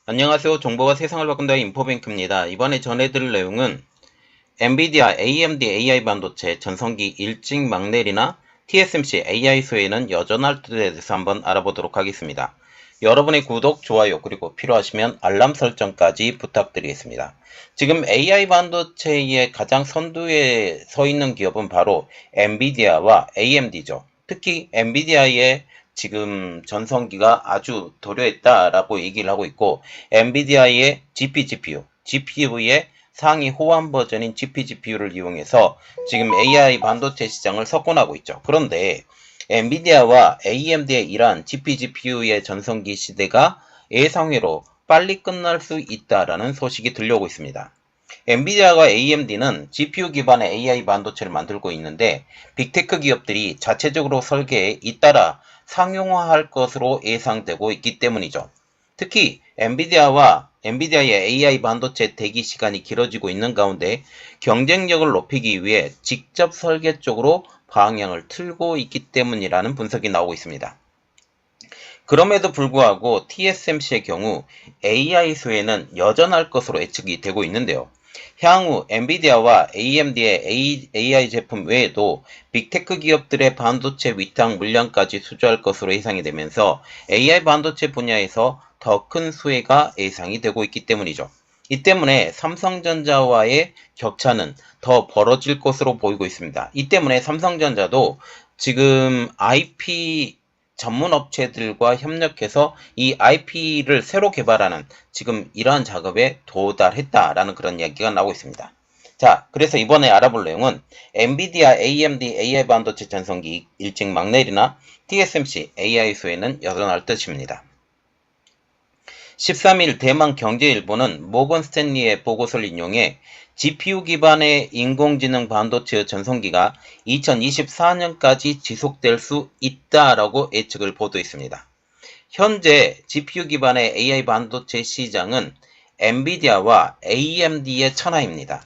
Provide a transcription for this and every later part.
안녕하세요. 정보가 세상을 바꾼다 인포뱅크입니다. 이번에 전해드릴 내용은 엔비디아 AMD AI 반도체 전성기 일찍 막내리나 TSMC AI 수혜는 여전할 때에 대해서 한번 알아보도록 하겠습니다. 여러분의 구독, 좋아요, 그리고 필요하시면 알람 설정까지 부탁드리겠습니다. 지금 AI 반도체의 가장 선두에 서 있는 기업은 바로 엔비디아와 AMD죠. 특히 엔비디아의 지금 전성기가 아주 도래했다라고 얘기를 하고 있고, 엔비디아의 GPU의 상위 호환 버전인 GPGPU를 이용해서 지금 AI 반도체 시장을 석권하고 있죠. 그런데 엔비디아와 AMD의 이러한 GPGPU의 전성기 시대가 예상외로 빨리 끝날 수 있다라는 소식이 들려오고 있습니다. 엔비디아와 AMD는 GPU 기반의 AI 반도체를 만들고 있는데 빅테크 기업들이 자체적으로 설계에 잇따라 상용화할 것으로 예상되고 있기 때문이죠. 특히 엔비디아의 AI 반도체 대기 시간이 길어지고 있는 가운데 경쟁력을 높이기 위해 직접 설계 쪽으로 방향을 틀고 있기 때문이라는 분석이 나오고 있습니다. 그럼에도 불구하고 TSMC의 경우 AI 수혜는 여전할 것으로 예측이 되고 있는데요. 향후 엔비디아와 AMD의 AI 제품 외에도 빅테크 기업들의 반도체 위탁 물량까지 수주할 것으로 예상이 되면서 AI 반도체 분야에서 더 큰 수혜가 예상이 되고 있기 때문이죠. 이 때문에 삼성전자와의 격차는 더 벌어질 것으로 보이고 있습니다. 이 때문에 삼성전자도 지금 IP 전문 업체들과 협력해서 이 IP를 새로 개발하는 지금 이러한 작업에 도달했다라는 그런 이야기가 나오고 있습니다. 자, 그래서 이번에 알아볼 내용은 엔비디아 AMD AI 반도체 전성기 일찍 막내리나 TSMC AI 수혜는 여전할 뜻입니다. 13일 대만 경제일보는 모건 스탠리의 보고서를 인용해 GPU 기반의 인공지능 반도체의 전성기가 2024년까지 지속될 수 있다라고 예측을 보도했습니다. 현재 GPU 기반의 AI 반도체 시장은 엔비디아와 AMD의 천하입니다.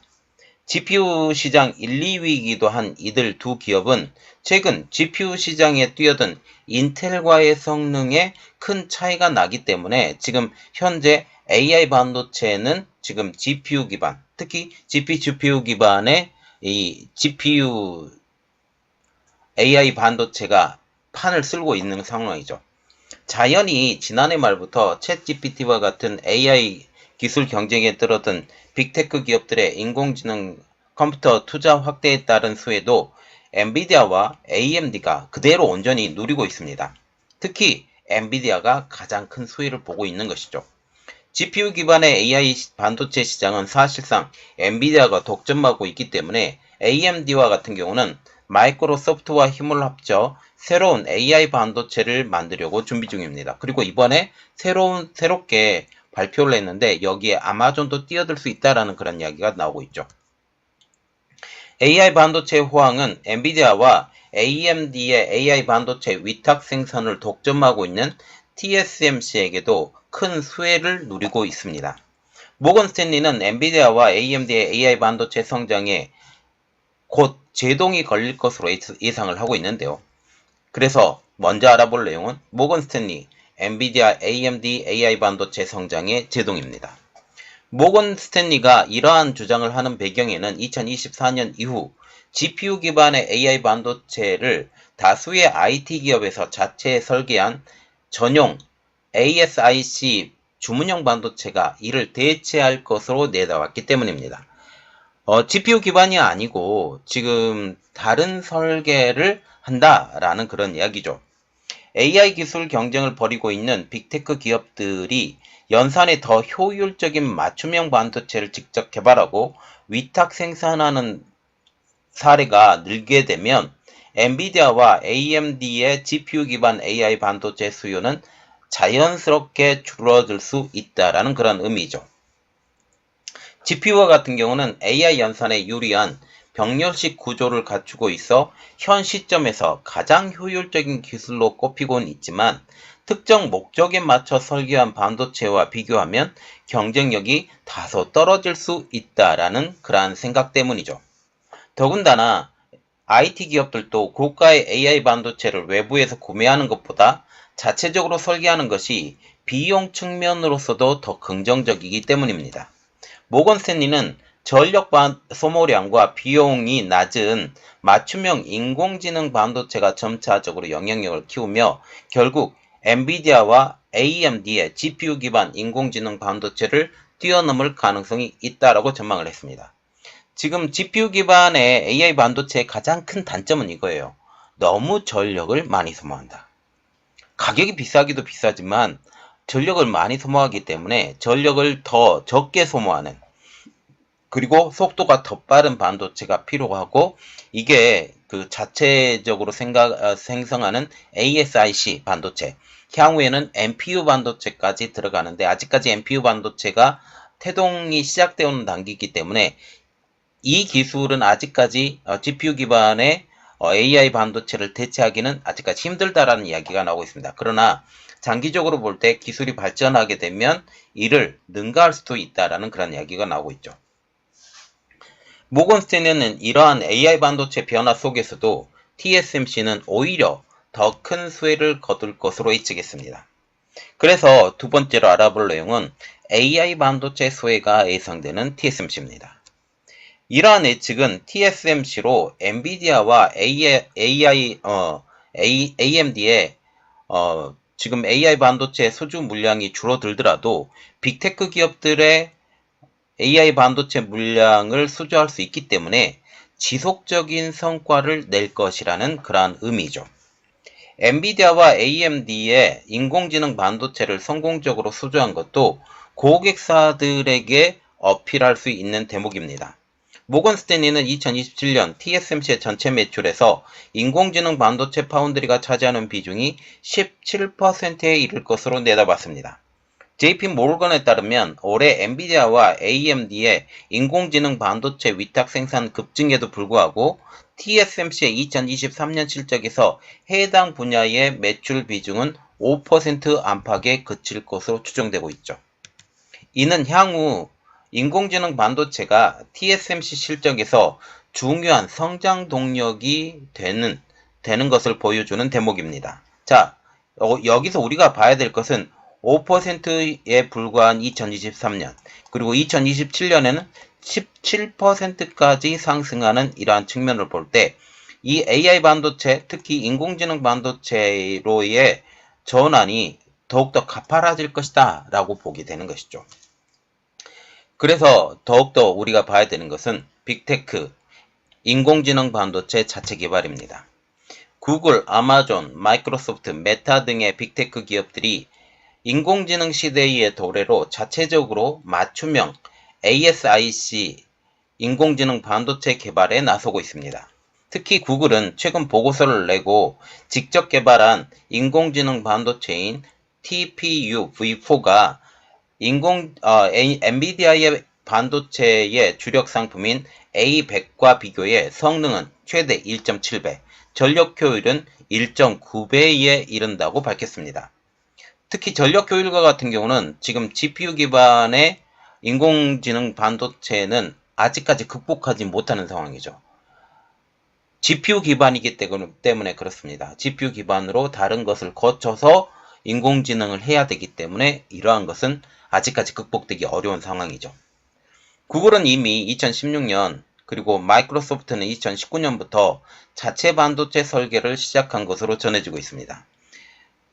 GPU 시장 1, 2위이기도 한 이들 두 기업은 최근 GPU 시장에 뛰어든 인텔과의 성능에 큰 차이가 나기 때문에 지금 현재 AI 반도체는 지금 GPU 기반, 특히 GPU 기반의 이 GPU AI 반도체가 판을 쓸고 있는 상황이죠. 자연히 지난해 말부터 챗GPT와 같은 AI 기술 경쟁에 들어든 빅테크 기업들의 인공지능 컴퓨터 투자 확대에 따른 수혜도 엔비디아와 AMD가 그대로 온전히 누리고 있습니다. 특히 엔비디아가 가장 큰 수혜를 보고 있는 것이죠. GPU 기반의 AI 반도체 시장은 사실상 엔비디아가 독점하고 있기 때문에 AMD와 같은 경우는 마이크로소프트와 힘을 합쳐 새로운 AI 반도체를 만들려고 준비 중입니다. 그리고 이번에 새롭게 발표를 했는데 여기에 아마존도 뛰어들 수 있다라는 그런 이야기가 나오고 있죠. AI 반도체 호황은 엔비디아와 AMD의 AI 반도체 위탁 생산을 독점하고 있는 TSMC에게도 큰 수혜를 누리고 있습니다. 모건 스탠리는 엔비디아와 AMD의 AI 반도체 성장에 곧 제동이 걸릴 것으로 예상을 하고 있는데요. 그래서 먼저 알아볼 내용은 모건 스탠리, 엔비디아 AMD AI 반도체 성장의 제동입니다. 모건 스탠리가 이러한 주장을 하는 배경에는 2024년 이후 GPU 기반의 AI 반도체를 다수의 IT 기업에서 자체 설계한 전용 ASIC 주문형 반도체가 이를 대체할 것으로 내다왔기 때문입니다. GPU 기반이 아니고 지금 다른 설계를 한다라는 그런 이야기죠. AI 기술 경쟁을 벌이고 있는 빅테크 기업들이 연산에 더 효율적인 맞춤형 반도체를 직접 개발하고 위탁 생산하는 사례가 늘게 되면 엔비디아와 AMD의 GPU 기반 AI 반도체 수요는 자연스럽게 줄어들 수 있다라는 그런 의미죠. GPU와 같은 경우는 AI 연산에 유리한 병렬식 구조를 갖추고 있어 현 시점에서 가장 효율적인 기술로 꼽히곤 있지만 특정 목적에 맞춰 설계한 반도체와 비교하면 경쟁력이 다소 떨어질 수 있다라는 그러한 생각 때문이죠. 더군다나 IT 기업들도 고가의 AI 반도체를 외부에서 구매하는 것보다 자체적으로 설계하는 것이 비용 측면으로서도 더 긍정적이기 때문입니다. 모건 스탠리는 전력 소모량과 비용이 낮은 맞춤형 인공지능 반도체가 점차적으로 영향력을 키우며 결국 엔비디아와 AMD의 GPU 기반 인공지능 반도체를 뛰어넘을 가능성이 있다라고 전망을 했습니다. 지금 GPU 기반의 AI 반도체의 가장 큰 단점은 이거예요. 너무 전력을 많이 소모한다. 가격이 비싸기도 비싸지만 전력을 많이 소모하기 때문에 전력을 더 적게 소모하는, 그리고 속도가 더 빠른 반도체가 필요하고, 이게 그 자체적으로 생성하는 ASIC 반도체, 향후에는 NPU 반도체까지 들어가는데 아직까지 NPU 반도체가 태동이 시작되어 오는 단계이기 때문에 이 기술은 아직까지 GPU 기반의 AI 반도체를 대체하기는 아직까지 힘들다라는 이야기가 나오고 있습니다. 그러나 장기적으로 볼 때 기술이 발전하게 되면 이를 능가할 수도 있다라는 그런 이야기가 나오고 있죠. 모건 스탠리는 이러한 AI 반도체 변화 속에서도 TSMC는 오히려 더 큰 수혜를 거둘 것으로 예측했습니다. 그래서 두 번째로 알아볼 내용은 AI 반도체 수혜가 예상되는 TSMC입니다. 이러한 예측은 TSMC로 엔비디아와 AMD의 지금 AI 반도체 수주 물량이 줄어들더라도 빅테크 기업들의 AI 반도체 물량을 수주할 수 있기 때문에 지속적인 성과를 낼 것이라는 그러한 의미죠. 엔비디아와 AMD의 인공지능 반도체를 성공적으로 수주한 것도 고객사들에게 어필할 수 있는 대목입니다. 모건 스탠리는 2027년 TSMC의 전체 매출에서 인공지능 반도체 파운드리가 차지하는 비중이 17%에 이를 것으로 내다봤습니다. JP 모르건에 따르면 올해 엔비디아와 AMD의 인공지능 반도체 위탁 생산 급증에도 불구하고 TSMC의 2023년 실적에서 해당 분야의 매출 비중은 5% 안팎에 그칠 것으로 추정되고 있죠. 이는 향후 인공지능 반도체가 TSMC 실적에서 중요한 성장 동력이 되는 것을 보여주는 대목입니다. 자, 여기서 우리가 봐야 될 것은 5%에 불과한 2023년, 그리고 2027년에는 17%까지 상승하는 이러한 측면을 볼 때 이 AI 반도체, 특히 인공지능 반도체로의 전환이 더욱더 가파라질 것이다 라고 보게 되는 것이죠. 그래서 더욱더 우리가 봐야 되는 것은 빅테크, 인공지능 반도체 자체 개발입니다. 구글, 아마존, 마이크로소프트, 메타 등의 빅테크 기업들이 인공지능 시대의 도래로 자체적으로 맞춤형 ASIC 인공지능 반도체 개발에 나서고 있습니다. 특히 구글은 최근 보고서를 내고 직접 개발한 인공지능 반도체인 TPU V4가 엔비디아의 반도체의 주력 상품인 A100과 비교해 성능은 최대 1.7배, 전력 효율은 1.9배에 이른다고 밝혔습니다. 특히 전력 효율과 같은 경우는 지금 GPU 기반의 인공지능 반도체는 아직까지 극복하지 못하는 상황이죠. GPU 기반이기 때문에 그렇습니다. GPU 기반으로 다른 것을 거쳐서 인공지능을 해야 되기 때문에 이러한 것은 아직까지 극복되기 어려운 상황이죠. 구글은 이미 2016년 그리고 마이크로소프트는 2019년부터 자체 반도체 설계를 시작한 것으로 전해지고 있습니다.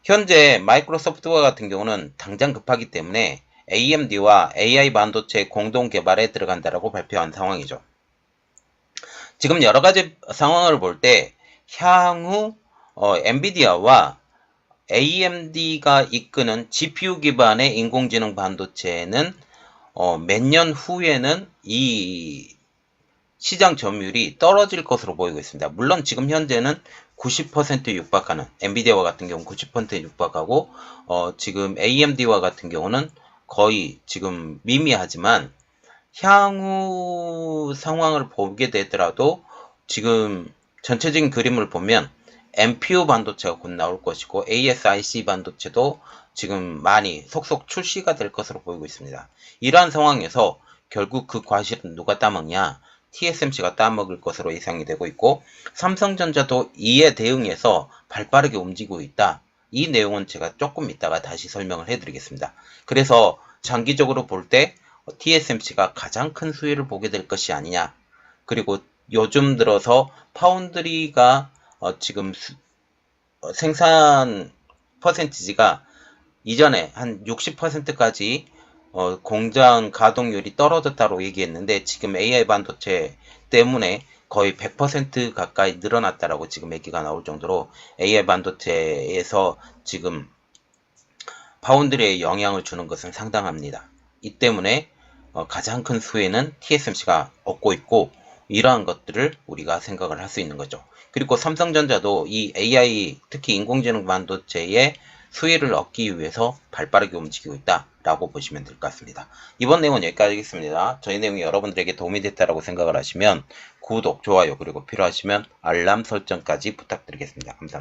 현재 마이크로소프트와 같은 경우는 당장 급하기 때문에 AMD와 AI 반도체 공동 개발에 들어간다라고 발표한 상황이죠. 지금 여러 가지 상황을 볼 때 향후 엔비디아와 AMD가 이끄는 GPU 기반의 인공지능 반도체는 몇 년 후에는 이 시장 점유율이 떨어질 것으로 보이고 있습니다. 물론 지금 현재는 90% 육박하는, 엔비디아와 같은 경우는 90% 육박하고 지금 AMD와 같은 경우는 거의 지금 미미하지만 향후 상황을 보게 되더라도 지금 전체적인 그림을 보면 NPU 반도체가 곧 나올 것이고 ASIC 반도체도 지금 많이 속속 출시가 될 것으로 보이고 있습니다. 이러한 상황에서 결국 그 과실은 누가 따먹냐? TSMC가 따먹을 것으로 예상이 되고 있고 삼성전자도 이에 대응해서 발빠르게 움직이고 있다. 이 내용은 제가 조금 이따가 다시 설명을 해드리겠습니다. 그래서 장기적으로 볼 때 TSMC가 가장 큰 수혜를 보게 될 것이 아니냐. 그리고 요즘 들어서 파운드리가 지금 생산 퍼센티지가 이전에 한 60%까지 공장 가동률이 떨어졌다고 얘기했는데 지금 AI 반도체 때문에 거의 100% 가까이 늘어났다라고 지금 얘기가 나올 정도로 AI 반도체에서 지금 파운드리에 영향을 주는 것은 상당합니다. 이 때문에 가장 큰 수혜는 TSMC가 얻고 있고 이러한 것들을 우리가 생각을 할 수 있는 거죠. 그리고 삼성전자도 이 AI 특히 인공지능 반도체의 수혜를 얻기 위해서 발빠르게 움직이고 있다라고 보시면 될 것 같습니다. 이번 내용은 여기까지 하겠습니다. 저희 내용이 여러분들에게 도움이 됐다라고 생각을 하시면 구독, 좋아요 그리고 필요하시면 알람 설정까지 부탁드리겠습니다. 감사합니다.